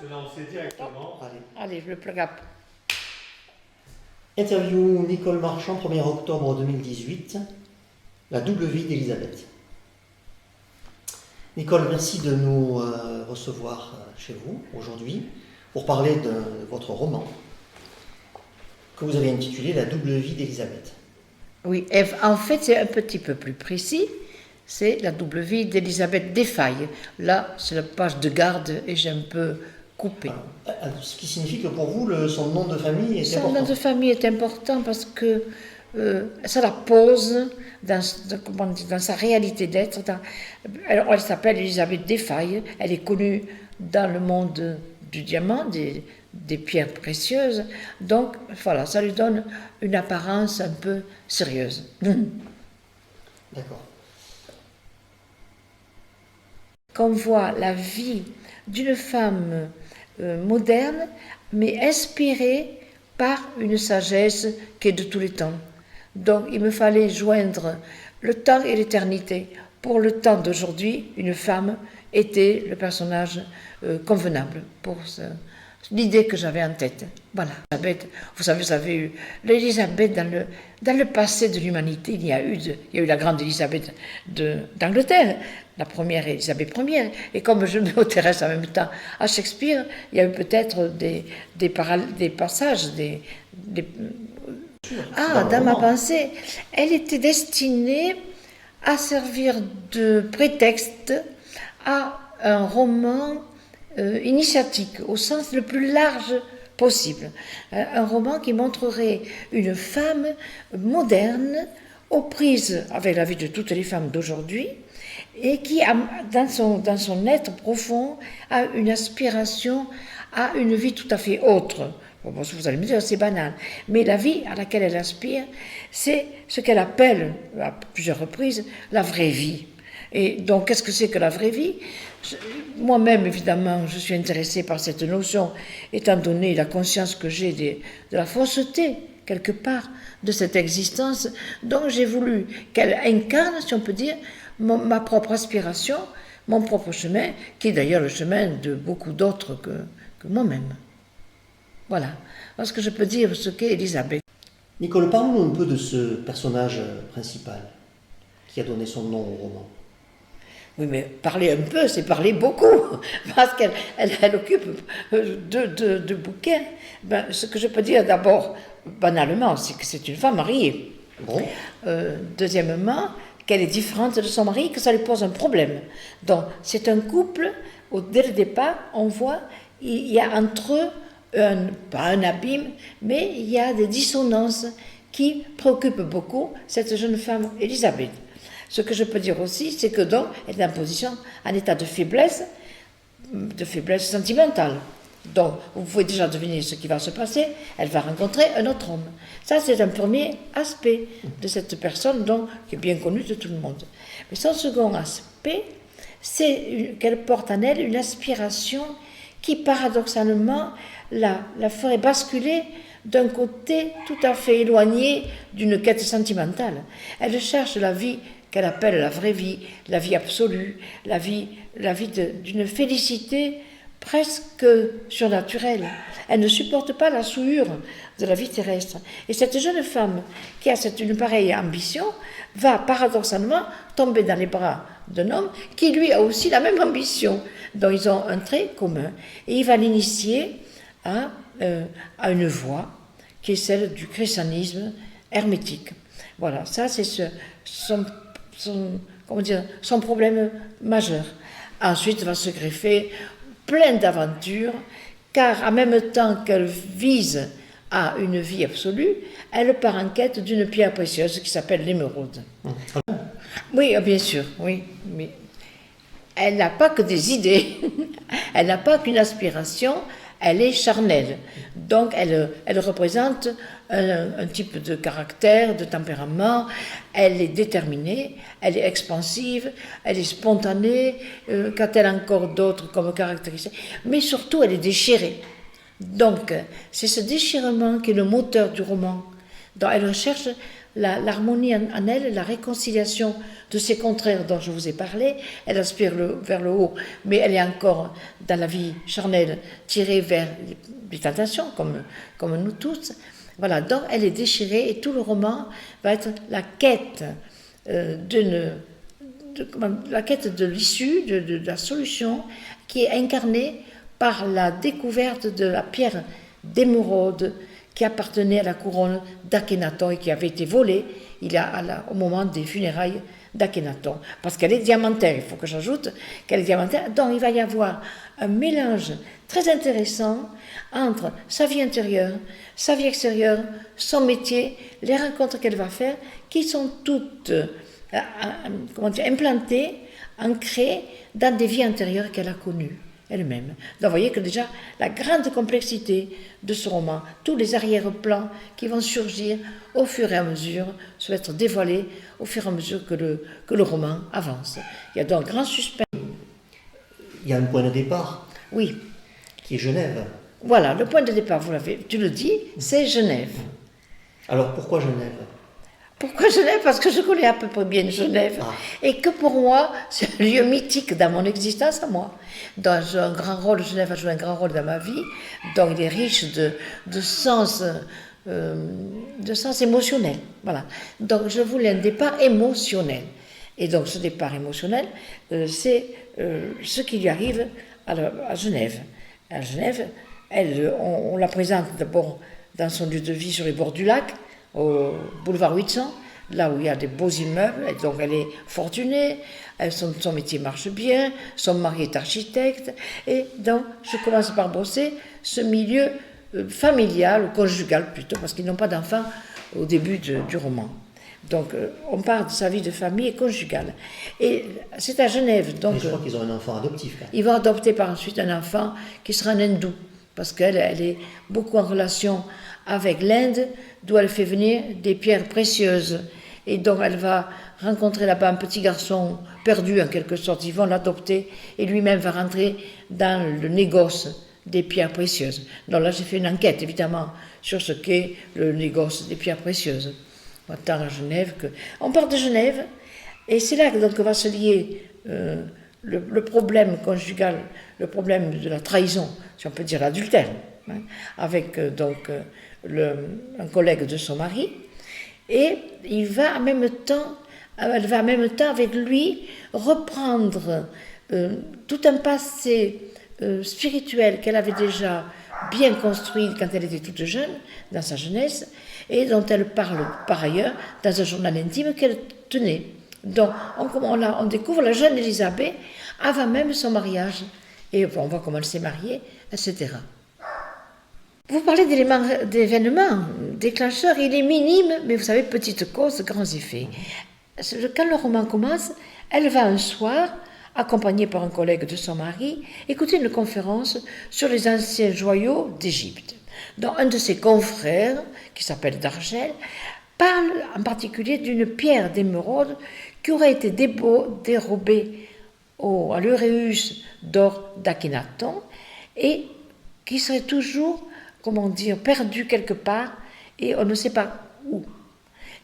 se lancer directement. Allez, je le plug up. Interview Nicole Marchand, 1er octobre 2018, la double vie d'Elisabeth. Nicole, merci de nous recevoir chez vous aujourd'hui pour parler de votre roman que vous avez intitulé La double vie d'Elisabeth. Oui, en fait, c'est un petit peu plus précis. C'est la double vie d'Elisabeth Desfailles. Là, c'est la page de garde et j'ai un peu coupé. Ce qui signifie que pour vous, son nom de famille est important. Son nom de famille est important parce que ça la pose dans sa réalité d'être. Elle s'appelle Elisabeth Desfailles. Elle est connue dans le monde du diamant, des pierres précieuses. Donc, voilà, ça lui donne une apparence un peu sérieuse. D'accord. Qu'on voit la vie d'une femme moderne, mais inspirée par une sagesse qui est de tous les temps. Donc il me fallait joindre le temps et l'éternité. Pour le temps d'aujourd'hui, une femme était le personnage convenable pour l'idée que j'avais en tête. Voilà. Elisabeth, vous savez eu l'Élisabeth dans le passé de l'humanité. Il y a eu la grande Élisabeth d'Angleterre, la première Élisabeth Ier. Et comme je m'intéresse en même temps à Shakespeare, il y a eu peut-être des passages, dans ma pensée, elle était destinée à servir de prétexte à un roman initiatique, au sens le plus large possible. Un roman qui montrerait une femme moderne, aux prises avec la vie de toutes les femmes d'aujourd'hui, et qui, dans son être profond, a une aspiration à une vie tout à fait autre. Bon, vous allez me dire, c'est banal. Mais la vie à laquelle elle aspire, c'est ce qu'elle appelle, à plusieurs reprises, la vraie vie. Et donc, qu'est-ce que c'est que la vraie vie ? Moi-même, évidemment, je suis intéressée par cette notion, étant donné la conscience que j'ai de la fausseté, quelque part, de cette existence. Donc, j'ai voulu qu'elle incarne, si on peut dire, ma propre aspiration, mon propre chemin, qui est d'ailleurs le chemin de beaucoup d'autres que moi-même. Voilà. Parce que je peux dire ce qu'est Elisabeth. Nicole, parle-nous un peu de ce personnage principal qui a donné son nom au roman. Oui, mais parler un peu, c'est parler beaucoup, parce qu'elle occupe deux bouquins. Ce que je peux dire d'abord, banalement, c'est que c'est une femme mariée. Bon. Deuxièmement, qu'elle est différente de son mari, que ça lui pose un problème. Donc, c'est un couple où, dès le départ, on voit, il y a entre eux, pas un abîme, mais il y a des dissonances qui préoccupent beaucoup cette jeune femme, Elisabeth. Ce que je peux dire aussi, c'est que donc, elle est en position, en état de faiblesse sentimentale. Donc, vous pouvez déjà deviner ce qui va se passer, elle va rencontrer un autre homme. Ça, c'est un premier aspect de cette personne, donc, qui est bien connue de tout le monde. Mais son second aspect, c'est qu'elle porte en elle une aspiration qui, paradoxalement, la ferait basculer d'un côté tout à fait éloigné d'une quête sentimentale. Elle cherche la vie qu'elle appelle la vraie vie, la vie absolue, la vie d'une félicité presque surnaturelle. Elle ne supporte pas la souillure de la vie terrestre. Et cette jeune femme qui a une pareille ambition va paradoxalement tomber dans les bras d'un homme qui lui a aussi la même ambition. Donc ils ont un trait commun. Et il va l'initier à une voie qui est celle du christianisme hermétique. Voilà, ça c'est son problème majeur. Ensuite va se greffer plein d'aventures, car en même temps qu'elle vise à une vie absolue, elle part en quête d'une pierre précieuse qui s'appelle l'émeraude. Oui, bien sûr, oui, mais elle n'a pas que des idées, elle n'a pas qu'une aspiration, elle est charnelle. Donc elle représente un type de caractère, de tempérament, elle est déterminée, elle est expansive, elle est spontanée, qu'a-t-elle encore d'autres comme caractéristique, mais surtout elle est déchirée. Donc c'est ce déchirement qui est le moteur du roman. Donc elle recherche l'harmonie en elle, la réconciliation de ces contraires dont je vous ai parlé. Elle aspire vers le haut, mais elle est encore dans la vie charnelle tirée vers les tentations, comme nous tous. Voilà, donc elle est déchirée et tout le roman va être la quête de l'issue, de la solution qui est incarnée par la découverte de la pierre d'émeraude qui appartenait à la couronne d'Akhénaton et qui avait été volée au moment des funérailles d'Akhénaton. Parce qu'elle est diamantaire, il faut que j'ajoute qu'elle est diamantaire. Donc il va y avoir un mélange très intéressant entre sa vie intérieure, sa vie extérieure, son métier, les rencontres qu'elle va faire, qui sont toutes implantées, ancrées dans des vies intérieures qu'elle a connues elle-même. Donc vous voyez que déjà la grande complexité de ce roman, tous les arrière-plans qui vont surgir au fur et à mesure, se être dévoilés au fur et à mesure que le roman avance. Il y a donc un grand suspense. Il y a un point de départ. Oui. Qui est Genève. Voilà, le point de départ, tu le dis, c'est Genève. Alors pourquoi Genève? Pourquoi Genève? Parce que je connais à peu près bien Genève. Et que pour moi, c'est un lieu mythique dans mon existence à moi. Dans un grand rôle, Genève a joué un grand rôle dans ma vie. Donc il est riche de sens émotionnel. Voilà. Donc je voulais un départ émotionnel. Et donc ce départ émotionnel, c'est ce qui lui arrive à Genève. À Genève, on la présente d'abord dans son lieu de vie sur les bords du lac, au boulevard 800, là où il y a des beaux immeubles, et donc elle est fortunée, son métier marche bien, son mari est architecte, et donc je commence par bosser ce milieu familial, ou conjugal plutôt, parce qu'ils n'ont pas d'enfants au début du roman. Donc on parle de sa vie de famille et conjugale. Et c'est à Genève. Donc, mais je crois qu'ils ont un enfant adoptif. Ils vont adopter par ensuite un enfant qui sera un hindou, parce qu'elle est beaucoup en relation avec l'Inde, d'où elle fait venir des pierres précieuses. Et donc elle va rencontrer là-bas un petit garçon perdu en quelque sorte. Ils vont l'adopter et lui-même va rentrer dans le négoce des pierres précieuses. Donc là j'ai fait une enquête évidemment sur ce qu'est le négoce des pierres précieuses. Tant à Genève que... On part de Genève et c'est là que donc va se lier le problème conjugal, le problème de la trahison, si on peut dire l'adultère, hein, avec un collègue de son mari, et elle va en même temps avec lui reprendre tout un passé spirituel qu'elle avait déjà bien construit quand elle était toute jeune, dans sa jeunesse, et dont elle parle par ailleurs dans un journal intime qu'elle tenait. Donc on découvre la jeune Élisabeth avant même son mariage, et on voit comment elle s'est mariée, etc. Vous parlez d'événements déclencheurs, il est minime, mais vous savez, petite cause, grands effets. Quand le roman commence, elle va un soir, accompagnée par un collègue de son mari, écouter une conférence sur les anciens joyaux d'Égypte. dont un de ses confrères, qui s'appelle Dargel, parle en particulier d'une pierre d'émeraude qui aurait été dérobée à l'Uréus d'or d'Akhénaton et qui serait toujours, perdue quelque part et on ne sait pas où.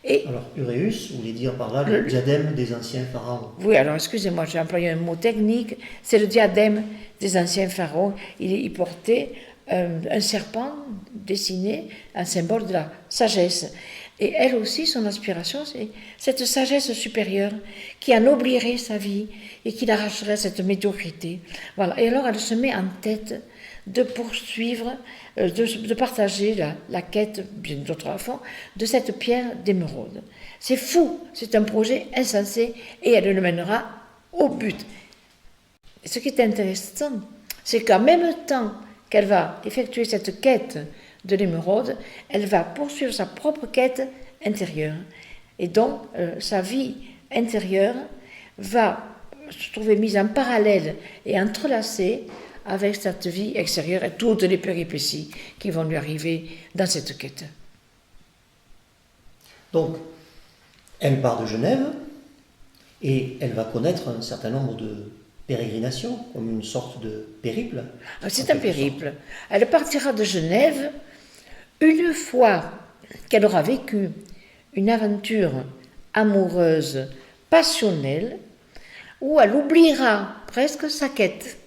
Alors, Uréus, vous voulez dire par là le diadème des anciens pharaons? Oui, alors excusez-moi, j'ai employé un mot technique, c'est le diadème des anciens pharaons. Il portait un serpent dessiné, un symbole de la sagesse. Et elle aussi, son aspiration, c'est cette sagesse supérieure qui ennoblirait sa vie et qui l'arracherait à cette médiocrité. Voilà. Et alors, elle se met en tête de poursuivre, de partager la quête, bien d'autres à fond, de cette pierre d'émeraude. C'est fou, c'est un projet insensé et elle le mènera au but. Et ce qui est intéressant, c'est qu'en même temps qu'elle va effectuer cette quête de l'émeraude, elle va poursuivre sa propre quête intérieure. Et donc, sa vie intérieure va se trouver mise en parallèle et entrelacée avec cette vie extérieure et toutes les péripéties qui vont lui arriver dans cette quête. Donc, elle part de Genève et elle va connaître un certain nombre de pérégrinations, comme une sorte de périple. C'est un périple. Elle partira de Genève une fois qu'elle aura vécu une aventure amoureuse passionnelle où elle oubliera presque sa quête.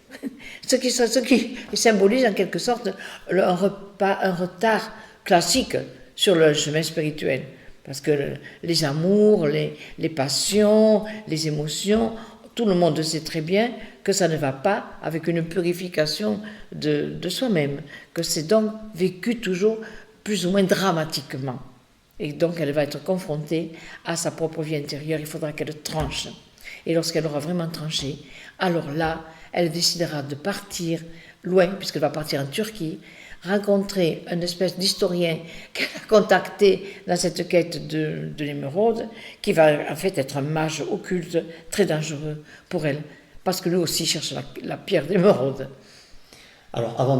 Ce qui symbolise en quelque sorte un retard classique sur le chemin spirituel. Parce que les amours, les passions, les émotions, tout le monde sait très bien que ça ne va pas avec une purification de soi-même, que c'est donc vécu toujours plus ou moins dramatiquement. Et donc elle va être confrontée à sa propre vie intérieure, il faudra qu'elle tranche. Et lorsqu'elle aura vraiment tranché, alors là, elle décidera de partir loin, puisqu'elle va partir en Turquie, rencontrer une espèce d'historien qu'elle a contacté dans cette quête de l'émeraude, qui va en fait être un mage occulte très dangereux pour elle, parce que lui aussi cherche la pierre d'émeraude. Alors, avant